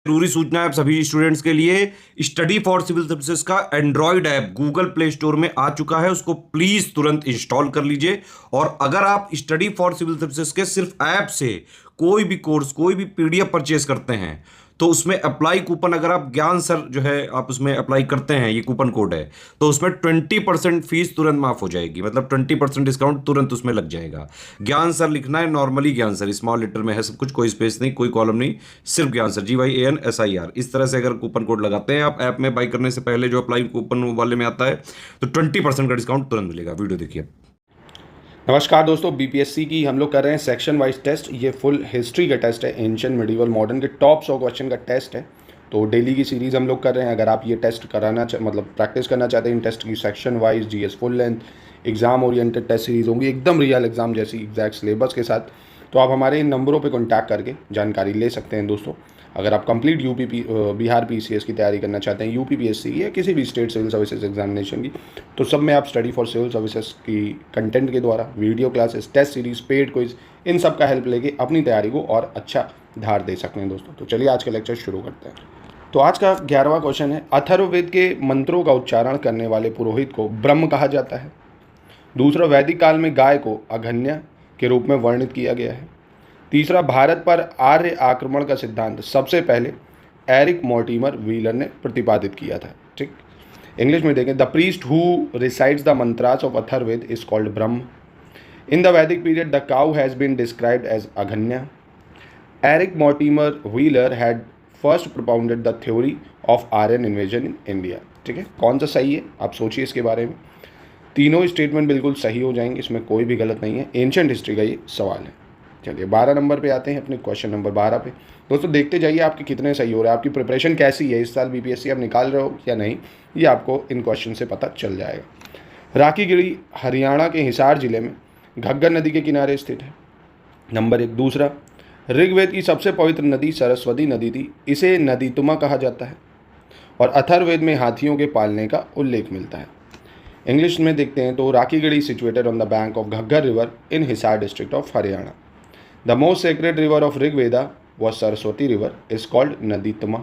जरूरी सूचना है आप सभी स्टूडेंट्स के लिए, स्टडी फॉर सिविल सर्विसेज का Android app Google play store में आ चुका है, उसको प्लीज तुरंत इंस्टॉल कर लीजिए। और अगर आप स्टडी फॉर सिविल सर्विसेज के सिर्फ ऐप से कोई भी कोर्स कोई भी पीडीएफ परचेज करते हैं तो उसमें अप्लाई कूपन, अगर आप ज्ञान सर जो है आप उसमें अप्लाई करते हैं, ये कूपन कोड है, तो उसमें 20% फीस तुरंत माफ हो जाएगी, मतलब 20% डिस्काउंट तुरंत उसमें लग जाएगा। ज्ञान सर लिखना है, नॉर्मली ज्ञान सर स्मॉल लेटर में है सब कुछ, कोई स्पेस नहीं, कोई कॉलम नहीं, सिर्फ ज्ञान सर GYANSIR। इस तरह से अगर कूपन कोड लगाते हैं आप ऐप में बाई करने से पहले, जो अप्लाई कूपन वाले में आता है, तो 20% का डिस्काउंट तुरंत मिलेगा। वीडियो देखिए। नमस्कार दोस्तों, बीपीएससी की हम लोग कर रहे हैं सेक्शन वाइज टेस्ट। ये फुल हिस्ट्री का टेस्ट है, एंशिएंट मिडिवल मॉडर्न के टॉप 100 क्वेश्चन का टेस्ट है। तो डेली की सीरीज़ हम लोग कर रहे हैं। अगर आप ये टेस्ट कराना मतलब प्रैक्टिस करना चाहते हैं इन टेस्ट की, section wise GS full length exam oriented test series होंगी, एकदम रियल एग्जाम जैसी एग्जैक्ट सिलेबस के साथ। तो आप हमारे इन नंबरों पे कॉन्टैक्ट करके जानकारी ले सकते हैं दोस्तों। अगर आप कंप्लीट बिहार पीसीएस की तैयारी करना चाहते हैं, यूपीपीएससी या किसी भी स्टेट सिविल सर्विसेज एग्जामिनेशन की, तो सब में आप स्टडी फॉर सिविल सर्विसेज की कंटेंट के द्वारा video classes, test series, paid quiz, इन सब का हेल्प लेके अपनी तैयारी को और अच्छा धार दे सकते हैं दोस्तों। तो चलिए आज का लेक्चर शुरू करते हैं। तो आज का 11वां क्वेश्चन है, अथर्ववेद के मंत्रों का उच्चारण करने वाले पुरोहित को ब्रह्म कहा जाता है। दूसरा, वैदिक काल में गाय को अघन्या के रूप में वर्णित किया गया है। तीसरा, भारत पर आर्य आक्रमण का सिद्धांत सबसे पहले एरिक मॉर्टिमर व्हीलर ने प्रतिपादित किया था। ठीक, इंग्लिश में देखें, the priest who recites the mantras of Atharvaveda is called Brahma. In the Vedic period the cow has been described as Aghanya. Eric Mortimer Wheeler had first propounded the theory of Aryan invasion in India. ठीक है, कौन सा सही है आप सोचिए इसके बारे में। तीनों स्टेटमेंट बिल्कुल सही हो जाएंगे, इसमें कोई भी गलत नहीं है। एंशिएंट हिस्ट्री का ये सवाल है। चलिए 12 नंबर पे आते हैं, अपने क्वेश्चन नंबर 12 पे। दोस्तों देखते जाइए आपके कितने सही हो रहे हैं, आपकी प्रिपरेशन कैसी है, इस साल बीपीएससी आप निकाल रहे हो या नहीं, ये आपको इन क्वेश्चन से पता चल जाएगा। राखीगढ़ी हरियाणा के हिसार जिले में घग्गर नदी के किनारे स्थित है। नंबर 1। दूसरा, ऋग्वेद की सबसे पवित्र नदी सरस्वती नदी थी, इसे नदीतुमा कहा जाता है। और अथर्ववेद में हाथियों के पालने का उल्लेख मिलता है। इंग्लिश में देखते हैं तो Rakhigarhi situated on the bank of Ghaggar river in Hisar district of Haryana. The most sacred river of Rigveda was Saraswati river, is called Naditama.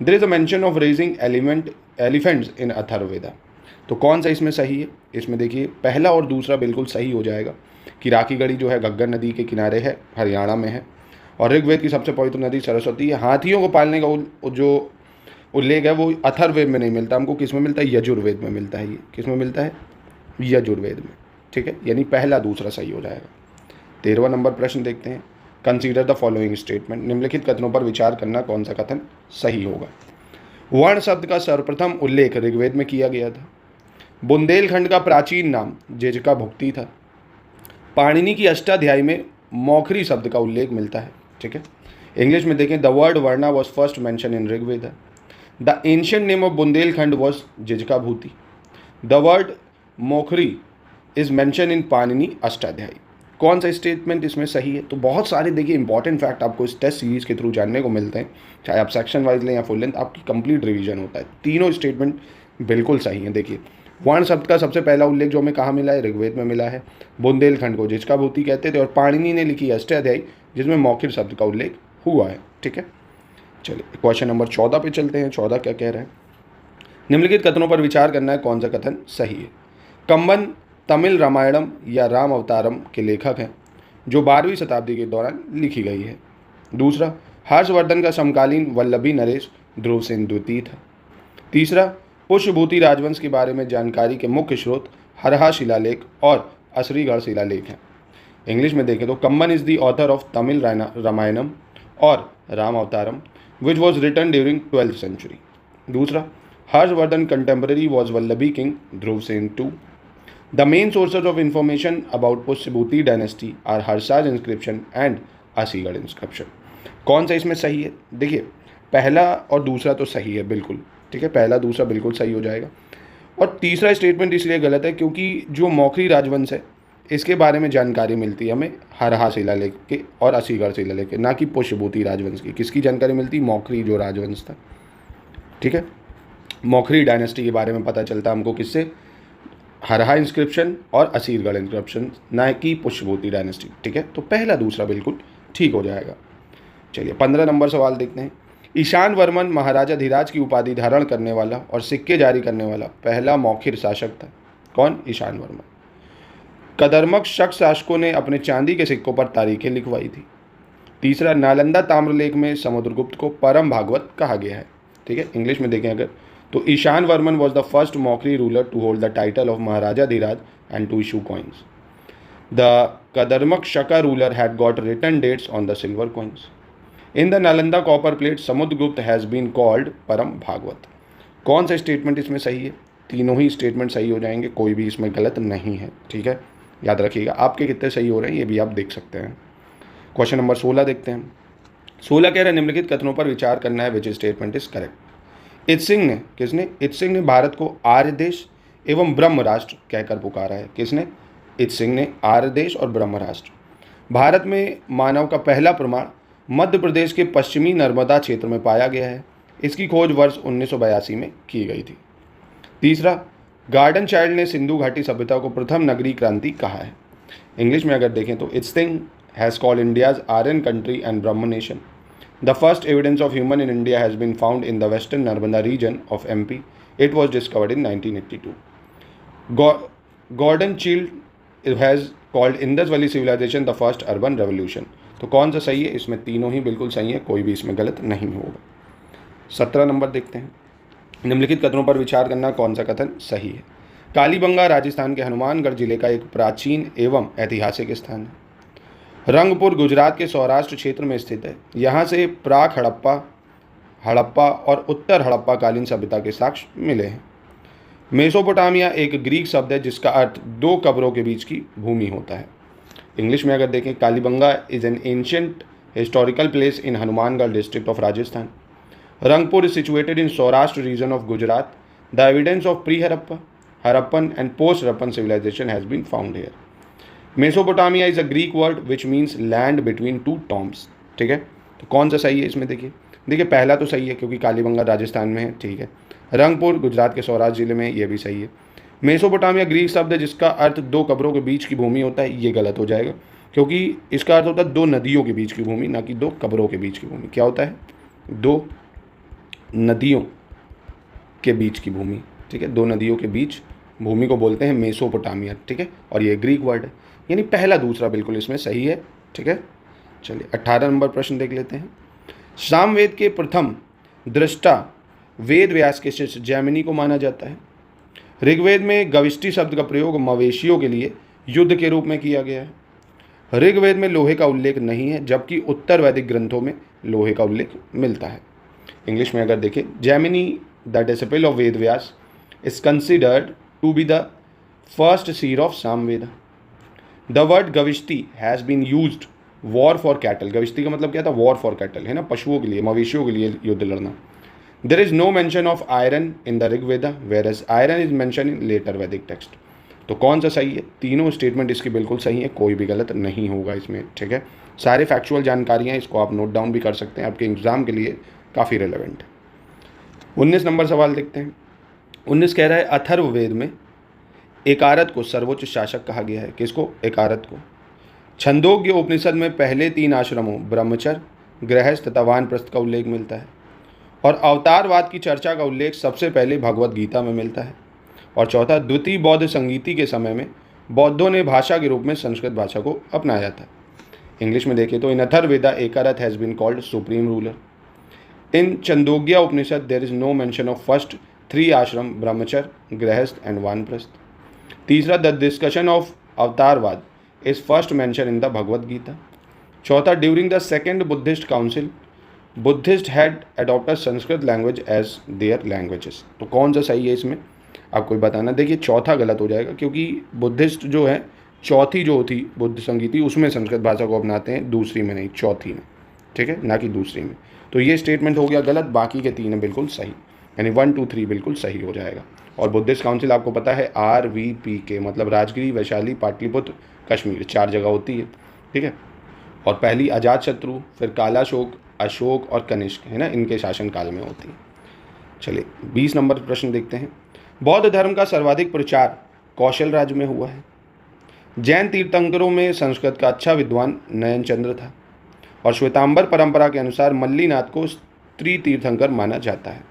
There is a mention of raising elephants in Atharvaveda. तो कौन सा इसमें सही है? इसमें देखिए पहला और दूसरा बिल्कुल सही हो जाएगा कि राखीगढ़ी जो है घग्गर नदी के किनारे है, हरियाणा में है, और ऋग्वेद की सबसे पवित्र नदी सरस्वती है। हाथियों को पालने का जो उल्लेख है वो अथर्ववेद में नहीं मिलता, हमको किस में मिलता है? यजुर्वेद में मिलता है। ये किस में मिलता है? यजुर्वेद में। ठीक है, यानी पहला दूसरा सही हो जाएगा। 13वां नंबर प्रश्न देखते हैं, कंसीडर द फॉलोइंग स्टेटमेंट। निम्नलिखित कथनों पर विचार करना, कौन सा कथन सही होगा। वर्ण शब्द का सर्वप्रथम उल्लेख ऋग्वेद में किया गया था। बुंदेलखंड का प्राचीन नाम जेजका भुक्ति था। पाणिनि की अष्टाध्यायी में मौखरी शब्द का उल्लेख मिलता है। ठीक है, इंग्लिश में देखें, the word varna was first mention in Rigveda. The ancient name of Bundelkhand was Jejaka bhuti. The word Maukhari is mention in Panini Ashtadhyayi. कौन सा स्टेटमेंट इसमें सही है? तो बहुत सारे देखिए इंपॉर्टेंट फैक्ट आपको इस टेस्ट सीरीज के थ्रू जानने को मिलते हैं, चाहे आप सेक्शन वाइज लें या फुल लेंथ, आपकी कंप्लीट रिवीजन होता है। तीनों स्टेटमेंट बिल्कुल सही हैं। देखिए, वर्ण शब्द का सबसे पहला उल्लेख जो हमें कहाँ मिला है? ऋग्वेद में मिला है। बुंदेलखंड को जिचका भूति कहते थे, और पाणिनि ने लिखी अष्टाध्यायी जिसमें मौखिक शब्द का उल्लेख हुआ है। ठीक है, चलिए क्वेश्चन नंबर 14 पे चलते हैं। 14 क्या कह रहे हैं? निम्नलिखित कथनों पर विचार करना है, कौन सा कथन सही है। कंबन तमिल रामायणम या राम अवतारम के लेखक हैं, जो 12वीं शताब्दी के दौरान लिखी गई है। दूसरा, हर्षवर्धन का समकालीन वल्लभी नरेश ध्रुवसेन द्वितीय था। तीसरा, पुष्यभूति राजवंश के बारे में जानकारी के मुख्य स्रोत हरहा शिलालेख और असरीगढ़ शिलालेख हैं। इंग्लिश में देखें तो Kamban is the author of Tamil Ramayanam और Ram Avataram which was written during 12th century. दूसरा, Harshavardhan contemporary was Vallabhi king Dhruvasena II। The main sources of information about Pushyabhuti dynasty are Harsha's inscription and Asigarh inscription. कौन सा इसमें सही है? देखिए पहला और दूसरा तो सही है बिल्कुल। ठीक है, पहला दूसरा बिल्कुल सही हो जाएगा। और तीसरा स्टेटमेंट इसलिए गलत है क्योंकि जो मौखरी राजवंश है इसके बारे में जानकारी मिलती है हमें हरहा शिलालेख के और असीगढ़ शिलालेख के, ना कि पुष्यभूति राजवंश की। किसकी जानकारी मिलती? मौखरी जो राजवंश था। ठीक है, मौखरी डायनेस्टी के बारे में पता चलता हमको किससे? हरहा इंस्क्रिप्शन और असीरगढ़ इंस्क्रिप्शन, ना कि पुष्यभूति डायनेस्टी। ठीक है, तो पहला दूसरा बिल्कुल ठीक हो जाएगा। चलिए 15 नंबर सवाल देखते हैं। ईशान वर्मन महाराजा धीराज की उपाधि धारण करने वाला और सिक्के जारी करने वाला पहला मौखिर शासक था। कौन? ईशान वर्मन। कदर्मक शक शासकों ने अपने चांदी के सिक्कों पर तारीखें लिखवाई थी। तीसरा, नालंदा ताम्रलेख में समुद्रगुप्त को परम भागवत कहा गया है। ठीक है, इंग्लिश में देखें अगर तो Ishana Varman was the first Maukhari ruler to hold the title of Maharaja Dhiraj and to issue coins. The Kardamaka Shaka ruler had got written dates on the silver coins. In the Nalanda copper plate Samudragupta has been called Param Bhagwat. कौन सा statement इसमें सही है? तीनों ही statement सही हो जाएंगे, कोई भी इसमें गलत नहीं है। ठीक है, याद रखिएगा। आपके कितने सही हो रहे हैं ये भी आप देख सकते हैं। क्वेश्चन नंबर 16 देखते हैं। 16 कह रहे हैं निम्नलिखित कथनों पर विचार करना है, which statement is correct. Itsing ने, किसने? इत्सिंग ने भारत को आर्य देश एवं ब्रह्म राष्ट्र कहकर पुकारा है। किसने? इत्सिंग ने आर्य देश और ब्रह्म राष्ट्र। भारत में मानव का पहला प्रमाण मध्य प्रदेश के पश्चिमी नर्मदा क्षेत्र में पाया गया है। इसकी खोज वर्ष 1982 में की गई थी। तीसरा, गार्डन चाइल्ड ने सिंधु घाटी सभ्यता को प्रथम नगरीय क्रांति कहा है। इंग्लिश में अगर देखें तो Itsing has called India's Aryan country and Brahma nation. The first evidence of human in India has been found in the western Narmada region of MP. It was discovered in 1982. Gordon Childe has called Indus valley civilization the first urban revolution. तो कौन सा सही है? इसमें तीनों ही बिल्कुल सही है, कोई भी इसमें गलत नहीं होगा। 17 नंबर देखते हैं। निम्नलिखित कथनों पर विचार करना, कौन सा कथन सही है? कालीबंगा राजस्थान के हनुमानगढ़ जिले का एक प्राचीन एवं ऐतिहासिक स्थान है। रंगपुर गुजरात के सौराष्ट्र क्षेत्र में स्थित है। यहाँ से प्राक हड़प्पा और उत्तर हड़प्पा कालीन सभ्यता के साक्ष्य मिले हैं। मेसोपोटामिया एक ग्रीक शब्द है जिसका अर्थ दो कब्रों के बीच की भूमि होता है। इंग्लिश में अगर देखें, Kalibanga is an ancient historical place in Hanumangarh district of Rajasthan. Rangpur is situated in Saurashtra region of Gujarat. The evidence of pre Harappa, Harappan and post Harappan civilisation has been found here. Mesopotamia is a Greek word which means land between two tombs. ठीक है, तो कौन सा सही है इसमें? देखिए पहला तो सही है क्योंकि कालीबंगा राजस्थान में है। ठीक है, रंगपुर गुजरात के सौराष्ट्र जिले में, ये भी सही है। मेसोपोटामिया ग्रीक शब्द है जिसका अर्थ दो कब्रों के बीच की भूमि होता है, ये गलत हो जाएगा क्योंकि इसका अर्थ होता है दो नदियों के बीच की भूमि, ना कि दो कब्रों के बीच की भूमि। क्या होता है? दो नदियों के बीच की भूमि। ठीक है, दो नदियों के बीच भूमि को बोलते हैं मेसोपोटामिया। ठीक है, और ये ग्रीक वर्ड है, यानी पहला दूसरा बिल्कुल इसमें सही है। ठीक है, चलिए 18 नंबर प्रश्न देख लेते हैं। सामवेद के प्रथम दृष्टा वेद व्यास के शिष्य जैमिनी को माना जाता है। ऋग्वेद में गविष्टि शब्द का प्रयोग मवेशियों के लिए युद्ध के रूप में किया गया है। ऋग्वेद में लोहे का उल्लेख नहीं है, जबकि उत्तर वैदिक ग्रंथों में लोहे का उल्लेख मिलता है। इंग्लिश में अगर देखें, Jaimini the disciple of Ved Vyas is considered to be the first seer of Samaveda. The word Gavishti has been used war for cattle. Gavishti का मतलब क्या था? वॉर फॉर कैटल, है ना, पशुओं के लिए, मवेशियों के लिए युद्ध लड़ना। There is no mention of iron in the Rig Veda, whereas iron is mentioned in later Vedic text. तो कौन सा सही है? तीनों स्टेटमेंट इसकी बिल्कुल सही है, कोई भी गलत नहीं होगा इसमें। ठीक है, सारे फैक्चुअल जानकारियाँ, इसको आप नोट डाउन भी कर सकते हैं, आपके एग्जाम के लिए काफ़ी रिलेवेंट है। 19 नंबर सवाल देखते हैं। 19 कह रहा है अथर्ववेद में एकारत को सर्वोच्च शासक कहा गया है। किसको? एकारत को। छंदोग्य उपनिषद में पहले 3 आश्रमों ब्रह्मचर्य, गृहस्थ तथा वानप्रस्थ का उल्लेख मिलता है। और अवतारवाद की चर्चा का उल्लेख सबसे पहले भगवत गीता में मिलता है। और चौथा, द्वितीय बौद्ध संगीति के समय में बौद्धों ने भाषा के रूप में संस्कृत भाषा को अपनाया था। इंग्लिश में देखें तो in Atharvaveda Ekarat has been called supreme ruler. In Chhandogya Upanishad there is no mention of first 3 ashram Brahmacharya, Grihastha and Vanaprastha. तीसरा, the discussion of Avatarvad is first mention in the Bhagavad Gita. चौथा, during the second Buddhist council Buddhist had adopted Sanskrit language as their languages. तो कौन सा सही है इसमें? आपको बताना। देखिए चौथा गलत हो जाएगा क्योंकि बुद्धिस्ट जो है चौथी जो होती बुद्ध संगीति उसमें संस्कृत भाषा को अपनाते हैं, दूसरी में नहीं, चौथी में। ठीक है, ना कि दूसरी में। तो ये स्टेटमेंट हो गया गलत, बाकी के 3 बिल्कुल सही, यानी 1, 2, 3 बिल्कुल सही हो जाएगा। और बुद्धिस्ट काउंसिल आपको पता है RVPK मतलब राजगिरी, वैशाली, पाटलिपुत्र, कश्मीर 4 जगह होती है। ठीक है, और पहली अजातशत्रु, फिर कालाशोक, अशोक और कनिष्क, है ना, इनके शासनकाल में होती है। चलिए 20 नंबर प्रश्न देखते हैं। बौद्ध धर्म का सर्वाधिक प्रचार कौशल राज्य में हुआ है। जैन तीर्थंकरों में संस्कृत का अच्छा विद्वान नयन चंद्र था और श्वेतांबर परंपरा के अनुसार मल्लीनाथ को त्रितीर्थंकर माना जाता है।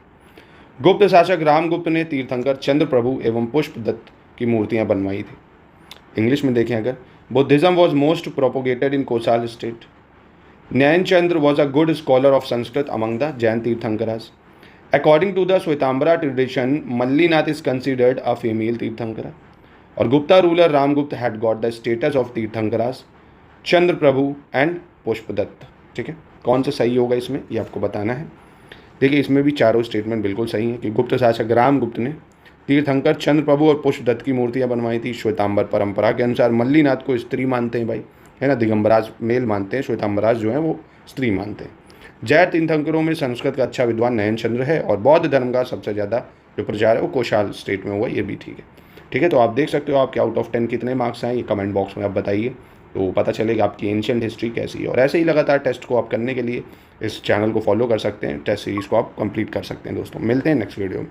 गुप्त शासक रामगुप्त ने तीर्थंकर चंद्रप्रभु एवं पुष्पदत्त की मूर्तियां बनवाई थी। इंग्लिश में देखें अगर, Buddhism was most propagated in Kosala state. Nyanchand was a good scholar of Sanskrit among the Jain Tirthankaras. According to the Shwetambara tradition, Mallinath is considered a female Tirthankara. और Gupta ruler Ramagupta had got the status of Tirthankaras, Chandra Prabhu and Pushpadatta. ठीक है, कौन सा सही होगा इसमें ये आपको बताना है। देखिए इसमें भी चारों स्टेटमेंट बिल्कुल सही हैं कि गुप्त शासक रामगुप्त ने तीर्थंकर चंद्र प्रभु और पुष्पदत्त की मूर्तियाँ बनवाई थी। श्वेतांबर परंपरा के अनुसार मल्लीनाथ को स्त्री मानते हैं भाई, है ना, दिगंबराज मेल मानते हैं, श्वेतांबराज जो हैं वो स्त्री मानते हैं। जैन तीर्थंकरों में संस्कृत का अच्छा विद्वान नयनचंद्र है और बौद्ध धर्म का सबसे ज़्यादा जो प्रचार है वो कोशाल स्टेट में हुआ, ये भी ठीक है। ठीक है, तो आप देख सकते हो आपके आउट ऑफ 10 कितने मार्क्स हैं, ये कमेंट बॉक्स में आप बताइए, तो पता चलेगा आपकी एंशिएंट हिस्ट्री कैसी है। और ऐसे ही लगातार टेस्ट को आप करने के लिए इस चैनल को फॉलो कर सकते हैं, टेस्ट सीरीज़ को आप कंप्लीट कर सकते हैं। दोस्तों मिलते हैं नेक्स्ट वीडियो में।